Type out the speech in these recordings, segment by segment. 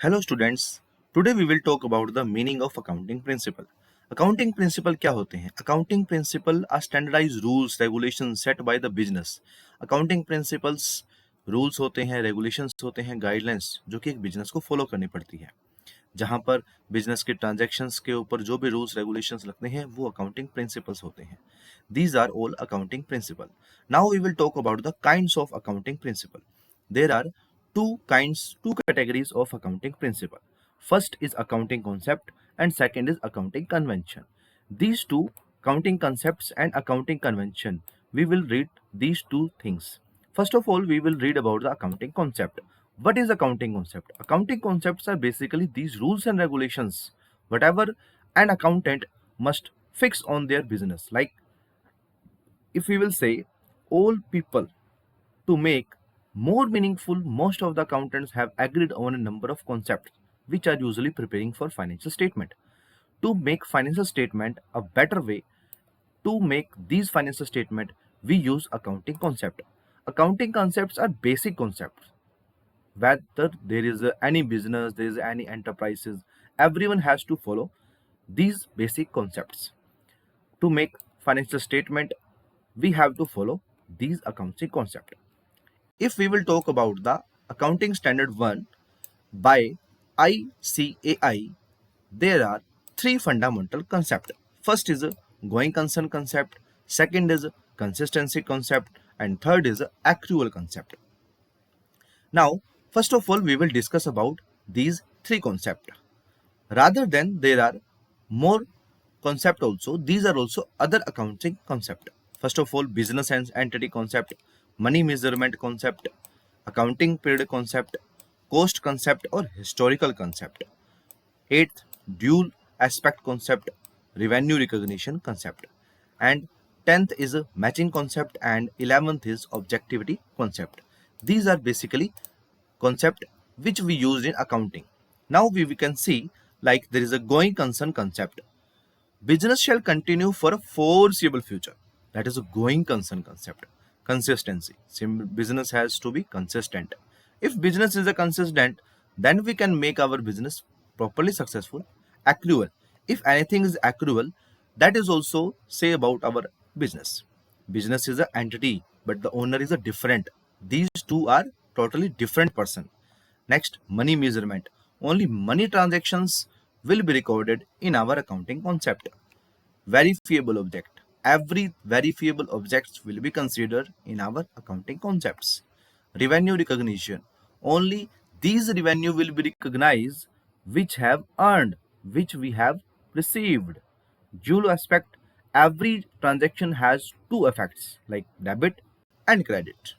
Hello students, today we will talk about the meaning of accounting principle. Accounting principle क्या होते हैं? Accounting principle are standardized rules, regulations set by the business. Accounting principles rules होते हैं, regulations होते हैं, guidelines जो कि एक बिजनेस को फॉलो करनी पड़ती है. जहां पर बिजनेस के ट्रांजैक्शंस के ऊपर जो भी रूल्स रेगुलेशंस लगते हैं वो अकाउंटिंग प्रिंसिपल्स होते हैं. These are all accounting principle. Now we will talk about the kinds of accounting principle. There are two categories of accounting principle. First is accounting concept and second is accounting convention. These two accounting concepts and accounting convention, we will read these two things. First of all, we will read about the accounting concept. What is accounting concept? Accounting concepts are basically these rules and regulations whatever an accountant must fix on their business. Like if we will say all people, to make more meaningful, most of the accountants have agreed on a number of concepts which are usually preparing for financial statement. To make financial statement a better way, to make these financial statement, we use accounting concept. Accounting concepts are basic concepts. Whether there is any business, there is any enterprises, everyone has to follow these basic concepts. To make financial statement, we have to follow these accounting concepts. If we will talk about the Accounting Standard 1 by ICAI, there are three fundamental concepts. First is a going concern concept, second is a consistency concept, and third is a accrual concept. Now, first of all, we will discuss about these three concepts. Rather than there are more concept also, these are also other accounting concept. First of all, business and entity concept, money measurement concept, accounting period concept, cost concept or historical concept. Eighth, dual aspect concept, revenue recognition concept. And 10th is a matching concept and 11th is objectivity concept. These are basically concept which we use in accounting. Now we can see like there is a going concern concept. Business shall continue for a foreseeable future. That is a going concern concept. Consistency. Business has to be consistent. If business is a consistent, then we can make our business properly successful. Accrual. If anything is accrual, that is also say about our business. Business is an entity, but the owner is a different. These two are totally different person. Next, money measurement. Only money transactions will be recorded in our accounting concept. Verifiable object. Every verifiable objects will be considered in our accounting concepts. Revenue recognition. Only these revenue will be recognized which have earned, which we have received. Dual aspect. Every transaction has two effects like debit and credit.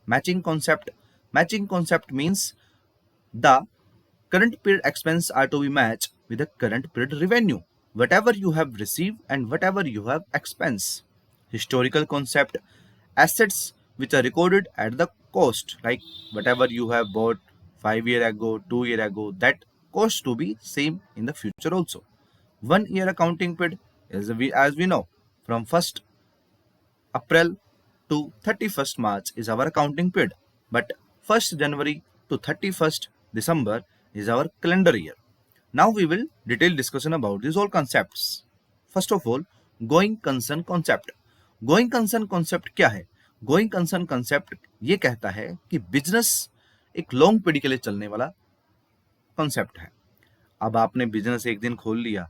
Matching concept. Matching concept means the current period expense are to be matched with the current period revenue. Whatever you have received and whatever you have expense. Historical concept. Assets which are recorded at the cost, like whatever you have bought 5 year ago, 2 year ago, that cost to be same in the future also. 1 year accounting period is as we know from 1st April to 31st March is our accounting period, but 1st January to 31st December is our calendar year. Now we will detail discussion about these all concepts. First of all, going concern concept. Going concern concept क्या है? Going concern concept ये कहता है कि business एक long period के लिए चलने वाला कॉन्सेप्ट है. अब आपने बिजनेस एक दिन खोल लिया,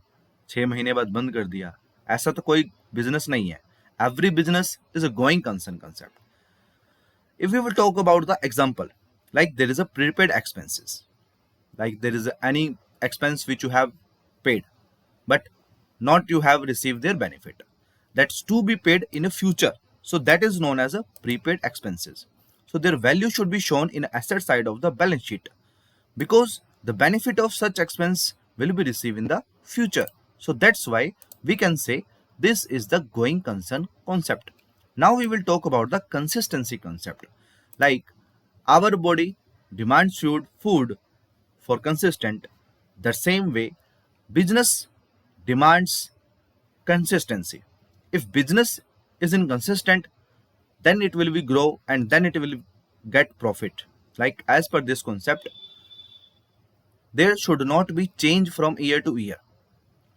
6 महीने बाद बंद कर दिया, ऐसा तो कोई बिजनेस नहीं है. Every business is a going concern concept. If we will talk about the example, like there is a prepaid expenses, like there is any expense which you have paid, but not you have received their benefit. That's to be paid in a future. So that is known as a prepaid expenses. So their value should be shown in asset side of the balance sheet because the benefit of such expense will be received in the future. So that's why we can say this is the going concern concept. Now we will talk about the consistency concept. Like our body demands food for consistent, the same way business demands consistency. If business is inconsistent, then it will be grow and then it will get profit. Like as per this concept, There should not be change from year to year.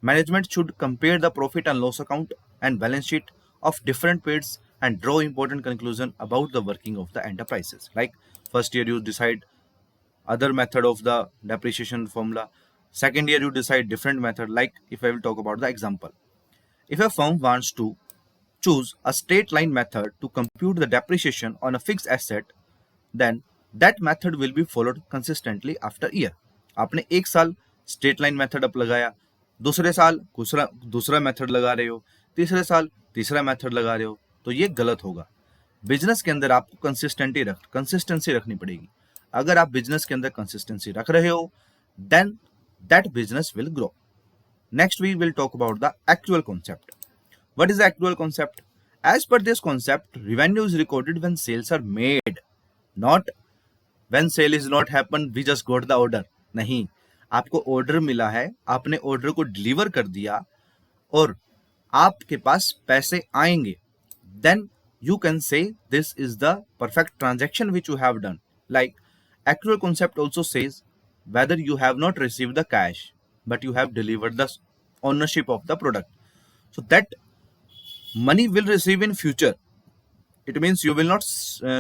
Management should compare the profit and loss account and balance sheet of different periods and draw important conclusion about the working of the enterprises. Like first year you decide other method of the depreciation formula. Second year you decide different method. Like if I will talk about the example, if a firm wants to choose a straight line method to compute the depreciation on a fixed asset, then that method will be followed consistently after year. आपने एक साल straight line method up लगाया, दूसरे साल दूसरा method लगा रहे हो, तीसरे साल तीसरा मेथड लगा रहे हो, तो ये गलत होगा. बिजनेस के अंदर आपको कंसिस्टेंसी रखनी पड़ेगी. अगर आप बिजनेस के अंदर कंसिस्टेंसी रख रहे हो, then that business will grow. Next, we will talk about the actual concept. What is the actual concept? As per this concept, revenue is recorded when sales are made, not when sale is not happened. We just got the order. नहीं, आपको order मिला है, आपने order को deliver कर दिया और आपके पास पैसे आएंगे. Then you can say this is the perfect transaction which you have done. Like actual concept also says whether you have not received the cash, but you have delivered the ownership of the product. So that money will receive in future. It means you will not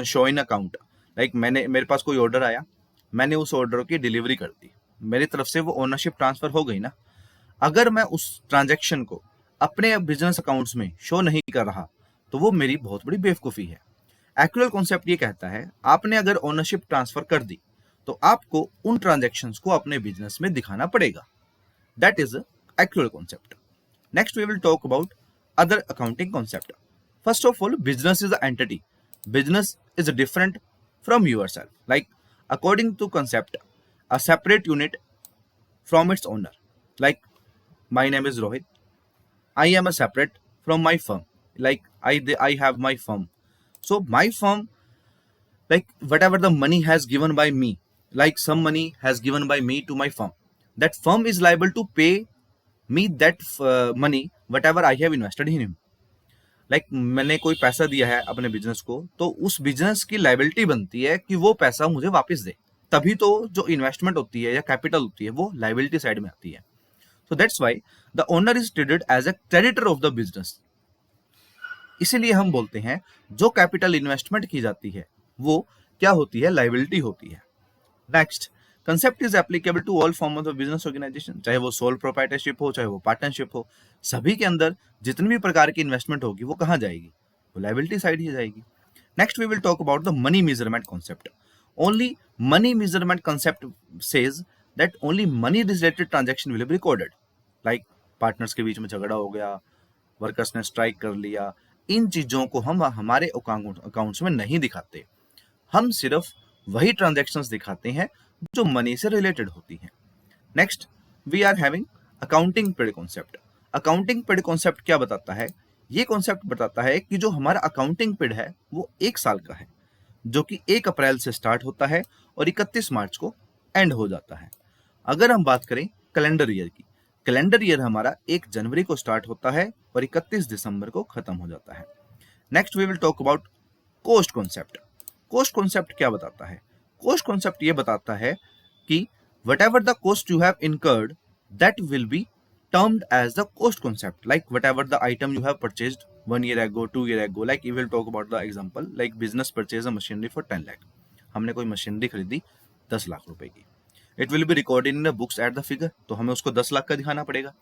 show in account. Like मेरे पास कोई order आया, मैंने उस order की delivery कर दी, मेरी तरफ से वो ओनरशिप ट्रांसफर हो गई ना. अगर मैं उस ट्रांजैक्शन को अपने बिजनेस अकाउंट्स में शो नहीं कर रहा तो वो मेरी बहुत बड़ी बेवकूफ़ी है. एक्चुअल कॉन्सेप्ट ये कहता है आपने अगर ओनरशिप ट्रांसफर कर दी तो आपको उन ट्रांजैक्शंस को अपने बिजनेस में दिखाना पड़ेगा. That is actual concept. Next we will talk about other accounting concept. First of all, business is an entity. Business is different from yourself. Like according to concept, a separate unit from its owner. Like my name is Rohit. I am a separate from my firm. Like I have my firm. So my firm, like whatever the money has given by me, like some money has given by me to my firm, that firm is liable to pay me that money whatever I have invested in him. Like मैंने कोई पैसा दिया है अपने business को, तो उस business की लाइबिलिटी बनती है कि वो पैसा मुझे वापस दे. तभी तो जो इन्वेस्टमेंट होती है या कैपिटल होती है वो लाइबिलिटी साइड में आती है. So that's why the owner is treated as a creditor of the business. इसीलिए हम बोलते हैं जो कैपिटल इन्वेस्टमेंट की जाती है वो क्या होती है, लाइबिलिटी होती है. Next, concept is applicable to all form of business organisation. चाहे वो सोल प्रोप्राइटरशिप हो, चाहे वो पार्टनरशिप हो, सभी के अंदर जितनी भी प्रकार की इन्वेस्टमेंट होगी वो कहाँ जाएगी, वो लाइबिलिटी साइड ही जाएगी. Next we will talk about the money measurement concept. Only money measurement concept says that only money related transaction will be recorded. Like partners के बीच में झगड़ा हो गया, वर्कर्स ने स्ट्राइक कर लिया, इन चीजों को हम हमारे अकाउंट्स में नहीं दिखाते. हम सिर्फ वही ट्रांजेक्शंस दिखाते हैं जो मनी से रिलेटेड होती हैं. Next we are having accounting period concept. Accounting period concept क्या बताता है? ये कॉन्सेप्ट बताता है कि जो हमारा अकाउंटिंग पीरियड है वो 1 साल का है, जो कि 1 अप्रैल से स्टार्ट होता है और 31 मार्च को एंड हो जाता है. अगर हम बात करें कैलेंडर ईयर की, कैलेंडर ईयर हमारा 1 जनवरी को स्टार्ट होता है और 31 दिसंबर को खत्म हो जाता है. Next we will talk about cost concept. Cost concept क्या बताता है? कॉस्ट कॉन्सेप्ट ये बताता है कि whatever the cost you have incurred, that will be termed as the cost concept. Like whatever the item you have purchased 1 year ago, 2 year ago, like we will talk about the example, like business purchase a machinery for 10 lakh. हमने कोई machinery खरीदी 10 लाख रुपए की. It will be recorded in the books at the figure. तो हमें उसको 10 लाख का दिखाना पड़ेगा.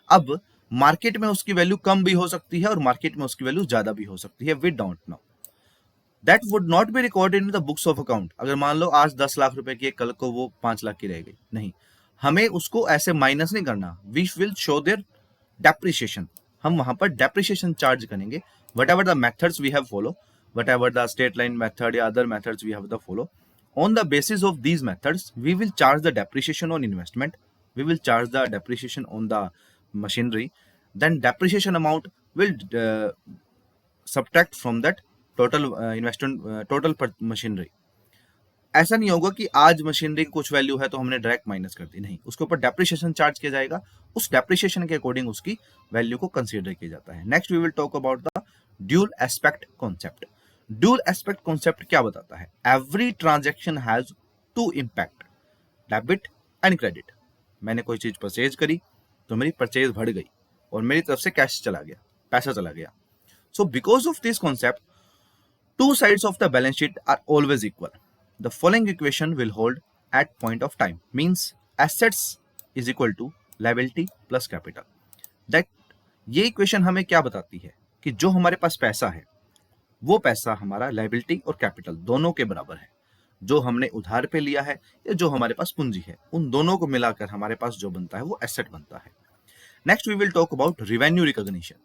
अब मार्केट में उसकी वैल्यू कम भी हो सकती है और मार्केट में उसकी वैल्यू ज्यादा भी हो सकती है. We don't know. That would not be recorded in the books of account. अगर मान लो आज 10 लाख रुपए की है, कल को वो 5 लाख की रह गई, नहीं, हमें उसको ऐसे माइनस नहीं करना. We will show there depreciation. हम वहां पर डेप्रिसिएशन चार्ज करेंगे. whatever the methods we have follow, whatever the straight line method या other methods we have the follow, on the basis of these methods we will charge the depreciation on investment, we will charge the depreciation on the machinery, then depreciation amount will subtract from that total investment, total पर machinery. ऐसा नहीं होगा कि आज machinery की कुछ value है तो हमने डायरेक्ट माइनस कर दी, नहीं, उसके ऊपर डेप्रिसिएशन चार्ज किया जाएगा. उस डेप्रिसिएशन के अकॉर्डिंग उसकी वैल्यू को कंसीडर किया जाता है. Next we will talk about the dual aspect concept. Dual aspect concept क्या बताता है? Every transaction has 2 impact, debit and credit. मैंने कोई चीज परचेज करी तो मेरी परचेज बढ़ गई और मेरी तरफ से कैश चला गया, पैसा चला गया। So because of this concept, two sides of the balance sheet are always equal. The following equation will hold at point of time, means assets is equal to liability plus capital. That ये equation हमें क्या बताती है कि जो हमारे पास पैसा है वो पैसा हमारा लाइबिलिटी और कैपिटल दोनों के बराबर है। जो हमने उधार पे लिया है या जो हमारे पास पूंजी है, उन दोनों को मिलाकर हमारे पास जो बनता है वो एसेट बनता है। Next we will talk about revenue recognition.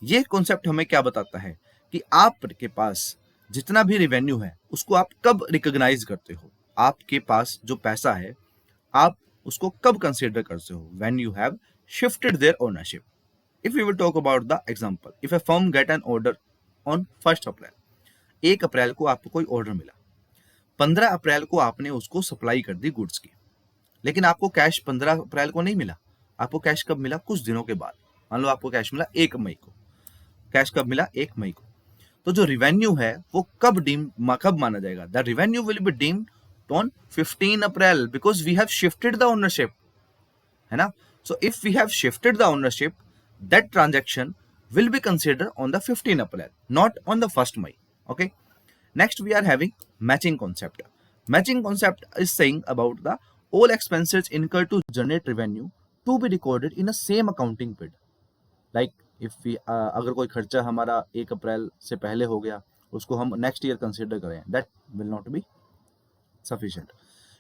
ये कॉन्सेप्ट हमें क्या बताता है कि आपके पास जितना भी रिवेन्यू है उसको आप कब रिकॉग्नाइज करते हो। आपके पास जो पैसा है आप उसको कब कंसीडर करते हो, when you have shifted their ownership. If we will talk about the example, if a firm get an order on 1 April, 1 April को आपको कोई ऑर्डर मिला, 15 अप्रैल को आपने उसको सप्लाई कर दी गुड्स की, लेकिन आपको कैश 15 अप्रैल को नहीं मिला। आपको कैश कब मिला? कुछ दिनों के बाद। मान लो आपको कैश मिला 1 मई को, कैश कब मिला? 1 मई को। तो जो रिवेन्यू है वो कब माना जाएगा? The revenue will be deemed on 15 April because we have shifted the ownership, है ना। So if we have shifted the ownership, that transaction will be considered on the 15 April, not on the 1st May. Okay. Next, we are having matching concept. Matching concept is saying about the all expenses incurred to generate revenue to be recorded in a same accounting period. Like if we अगर कोई खर्चा हमारा 1 अप्रैल से पहले हो गया, उसको हम नेक्स्ट ईयर कंसिडर करें, that will not be sufficient.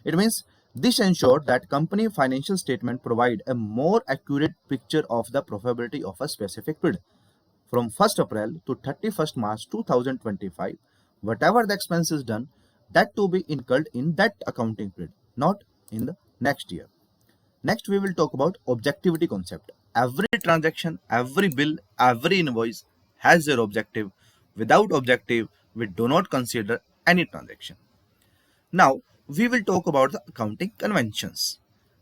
It means this ensures that company financial statement provide a more accurate picture of the profitability of a specific period. From 1st April to 31st March 2025, whatever the expense is done, that to be incurred in that accounting period, not in the next year. Next, we will talk about objectivity concept. Every transaction, every bill, every invoice has their objective. Without objective, we do not consider any transaction. Now, we will talk about the accounting conventions.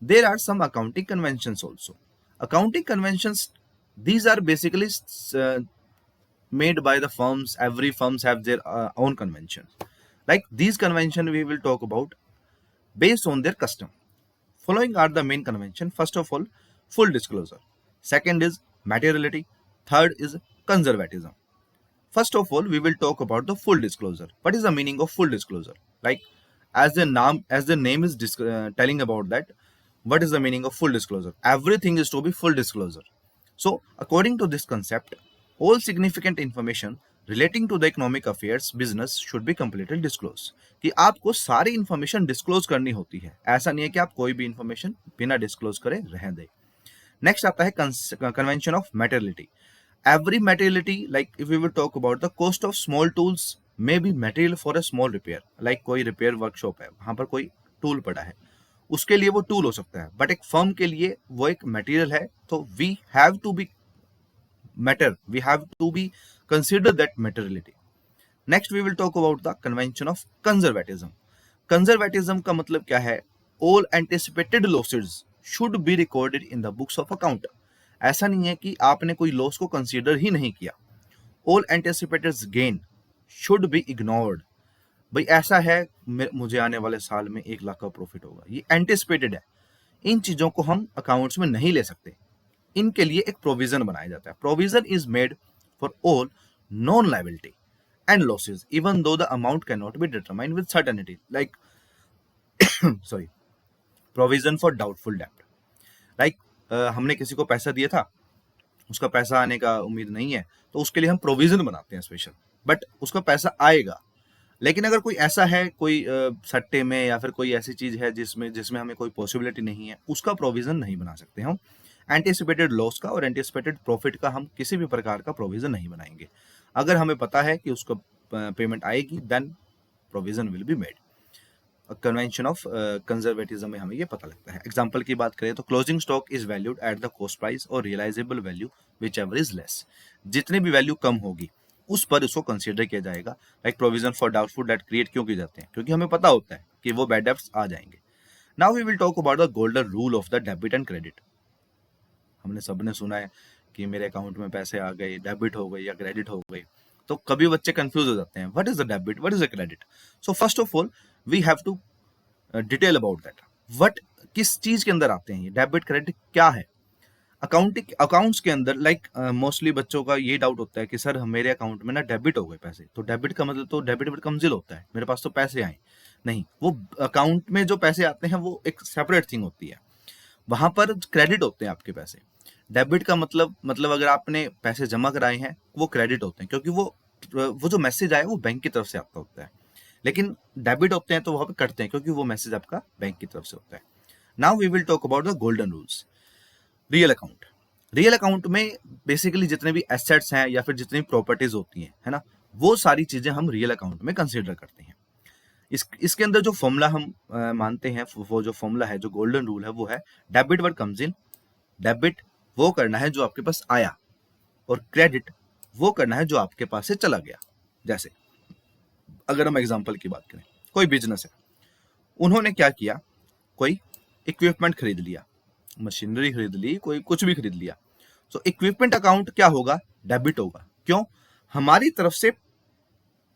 There are some accounting conventions also. Accounting conventions, these are basically made by the firms. Every firms have their own conventions. Like these conventions we will talk about based on their custom. Following are the main convention. First of all, full disclosure. Second is materiality. Third is conservatism. First of all, we will talk about the full disclosure. What is the meaning of full disclosure? Like as the name is telling about that, what is the meaning of full disclosure? Everything is to be full disclosure. So according to this concept, all significant information relating to the economic affairs business should be completely disclosed. कि आपको सारी information disclose करनी होती है, ऐसा नहीं है कि आप कोई भी इंफॉर्मेशन बिना डिस्क्लोज करे रहने दें। नेक्स्ट आता है convention of materiality. Every materiality, like if we will talk about the cost of small tools may be material for a small repair. Like कोई रिपेयर वर्कशॉप है, वहां पर कोई टूल पड़ा है, उसके लिए वो टूल हो सकता है, बट एक फर्म के लिए वो एक मटेरियल है, तो we have to be consider that materiality. Next we will talk about the convention of conservatism. Conservatism का मतलब क्या है? All anticipated losses should be recorded in the books of account. ऐसा नहीं है कि आपने कोई लॉस को कंसीडर ही नहीं किया. All anticipated gain should be ignored. भाई ऐसा है मुझे आने वाले साल में 1 लाख का प्रॉफिट होगा, ये एंटिसिपेटेड है. इन चीजों को हम अकाउंट्स में नहीं ले सकते. इनके लिए एक प्रोविजन बनाया जाता है. Provision is made for all non liability and losses even though the amount can not be determined with certainty. Like sorry, provision for doubtful डेब्ट. लाइक हमने किसी को पैसा दिया था, उसका पैसा आने का उम्मीद नहीं है, तो उसके लिए हम प्रोविजन बनाते हैं स्पेशल, बट उसका पैसा आएगा. लेकिन अगर कोई ऐसा है, कोई सट्टे में या फिर कोई ऐसी चीज है जिसमें हमें कोई पॉसिबिलिटी नहीं है, उसका प्रोविजन नहीं बना सकते हम. एंटिसिपेटेड लॉस का और एंटिसिपेटेड प्रॉफिट का हम किसी भी प्रकार का प्रोविजन नहीं बनाएंगे. अगर हमें पता है कि उसको पेमेंट आएगी, then provision will be made. Convention of conservatism में हमें ये पता लगता है. एग्जांपल की बात करें तो closing stock is valued at the cost price और realisable value whichever is less. जितनी भी वैल्यू कम होगी उस पर उसको कंसीडर किया जाएगा. Like provision for doubtful debt create क्यों किए जाते हैं? क्योंकि हमें पता होता है कि वो बैड डेब्ट्स आ जाएंगे. Now we will talk about the golden rule of the debit and credit. हमने सबने सुना है कि मेरे अकाउंट में पैसे आ गए, डेबिट हो गए या क्रेडिट हो गए. तो कभी बच्चे कंफ्यूज हो जाते हैं, what is the debit, what is the credit. So first of all we have to detail about that. What किस चीज के अंदर आते हैं ये डेबिट क्रेडिट क्या है? अकाउंटिंग अकाउंट्स के अंदर मोस्टली बच्चों का ये डाउट होता है कि सर मेरे अकाउंट में ना डेबिट हो गए पैसे, तो डेबिट का मतलब तो डेबिट वर्ड कमजिल होता है, मेरे पास तो पैसे आए। नहीं, वो अकाउंट में जो पैसे आते हैं वो एक सेपरेट थिंग होती है, वहां पर क्रेडिट होते हैं आपके पैसे। डेबिट का मतलब अगर आपने पैसे जमा कराए हैं वो क्रेडिट होते हैं, क्योंकि वो जो मैसेज आया वो बैंक की तरफ से आता होता है। लेकिन डेबिट होते हैं तो वहां पे कटते हैं, क्योंकि वो मैसेज आपका बैंक की तरफ से होता है। Now we will talk about the golden rules. Real account. Real account में बेसिकली जितने भी एसेट्स हैं या फिर जितनी प्रॉपर्टीज होती हैं, है ना, वो सारी चीजें हम रियल अकाउंट में कंसीडर करते हैं। इसके अंदर जो फॉर्मूला हम मानते हैं, वो जो फॉर्मूला है, जो गोल्डन रूल है, वो है debit word comes in. Debit वो करना है जो आपके पास आया, और क्रेडिट वो करना है जो आपके पास से चला गया। जैसे अगर हम एग्जांपल की बात करें, कोई बिजनेस है, उन्होंने क्या किया, कोई इक्विपमेंट खरीद लिया, मशीनरी खरीद ली, कोई कुछ भी खरीद लिया, तो इक्विपमेंट अकाउंट क्या होगा? डेबिट होगा। क्यों? हमारी तरफ से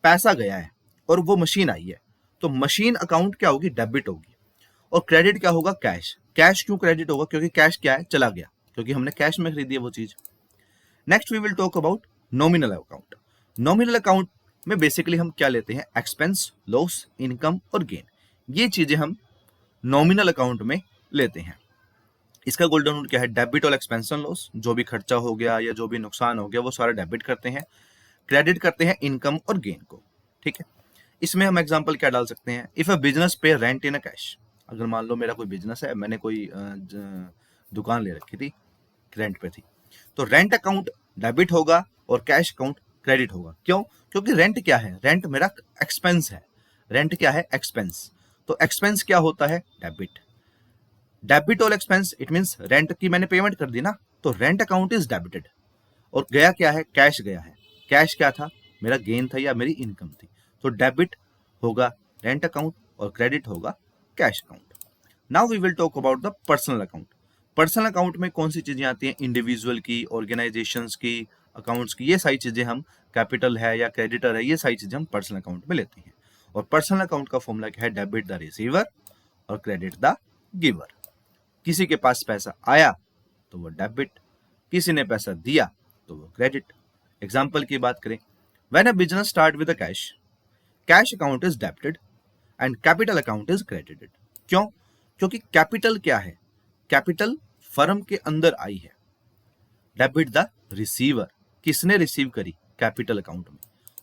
पैसा गया है और वो मशीन आई है, तो मशीन अकाउंट क्या होगी? डेबिट होगी। और क्रेडिट क्या होगा? कैश। कैश क्यों क्रेडिट होगा? क्योंकि कैश क्या है? चला गया, क्योंकि हमने कैश में खरीदी है वो चीज। Next we will talk about nominal account. Nominal account में बेसिकली हम क्या लेते हैं? एक्सपेंस, लॉस, इनकम और गेन, ये चीजें हम नॉमिनल अकाउंट में लेते हैं। इसका गोल्डन रूल क्या है? डेबिट और एक्सपेंस एंड लॉस, जो भी खर्चा हो गया या जो भी नुकसान हो गया वो सारा डेबिट करते हैं। क्रेडिट करते हैं इनकम और गेन को। ठीक है, इसमें हम एग्जांपल क्या डाल सकते हैं? इफ अ बिजनेस पे रेंट इन अ कैश। अगर मान लो मेरा कोई बिजनेस है, मैंने कोई दुकान ले रखी थी, रेंट पे थी, तो रेंट अकाउंट डेबिट होगा और कैश अकाउंट क्रेडिट होगा। क्यों? क्योंकि रेंट क्या है? रेंट मेरा एक्सपेंस है। रेंट क्या है? एक्सपेंस। तो एक्सपेंस क्या होता है? डेबिट। डेबिट और एक्सपेंस, इट मींस रेंट की मैंने पेमेंट कर दी ना, तो रेंट अकाउंट इज डेबिटेड। और गया क्या है? कैश गया है। कैश क्या था? मेरा गेन था या मेरी इनकम थी। तो डेबिट होगा रेंट अकाउंट और क्रेडिट होगा cash account. Now we will talk about the personal account. Personal account में कौन सी चीजें आती हैं? इंडिविजुअल की, ऑर्गेनाइजेशंस की, अकाउंट्स की, ये सारी चीजें हम, कैपिटल है या क्रेडिटर है, ये सारी चीजें हम पर्सनल अकाउंट में लेते हैं। और पर्सनल अकाउंट का फॉर्मूला क्या है? डेबिट द रिसीवर और क्रेडिट द गिवर। किसी के पास पैसा आया तो वो डेबिट, किसी ने पैसा दिया तो वो क्रेडिट। एग्जाम्पल की बात करें, when a business start with a cash, cash account is debited and capital account is credited. क्यों? क्योंकि कैपिटल क्या है? कैपिटल फर्म के अंदर आई है। डेबिट द रिसीवर, किसने रिसीव करी? कैपिटल अकाउंट में।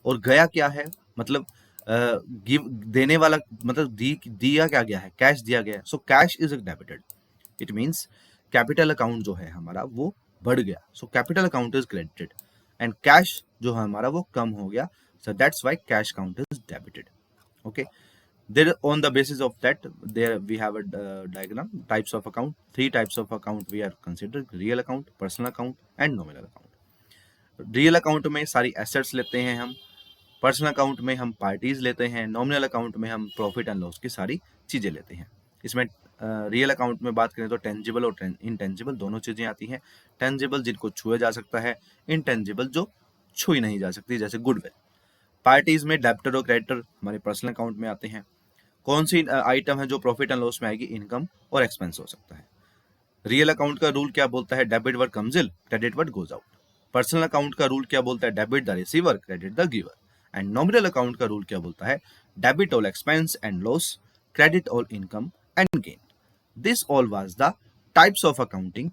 और गया क्या है? मतलब गिव, देने वाला, मतलब दिया क्या गया है? कैश दिया गया है। So cash is debited. It means capital account जो है हमारा वो बढ़ गया, so capital account is credited, and cash जो है हमारा वो कम हो गया, सो that's why cash account is debited. Okay, there on the basis of that there we have a diagram, types of account, three types of account we are considered: real account, personal account and nominal account। Real account में सारी assets लेते हैं हम, personal account में हम parties लेते हैं, nominal account में हम प्रॉफिट एंड लॉस की सारी चीजें लेते हैं। इसमें रियल अकाउंट में बात करें तो टेंजिबल और इनटेंजिबल दोनों चीजें आती हैं। टेंजिबल जिनको छुआ जा सकता है, इनटेंजिबल जो छुई नहीं जा सकती, जैसे गुडविल। पार्टीज में डेबिटर और क्रेडिटर हमारे पर्सनल अकाउंट में आते हैं। कौन सी आइटम है जो प्रॉफिट एंड लॉस में आएगी? इनकम और एक्सपेंस हो सकता है। रियल अकाउंट का रूल क्या बोलता है? Debit word comes in, credit word goes out. Personal account का रूल क्या बोलता है? Debit the receiver, credit the giver. And nominal account का रूल क्या बोलता है? Debit all expense and loss, credit all income and gain. This all was the types of accounting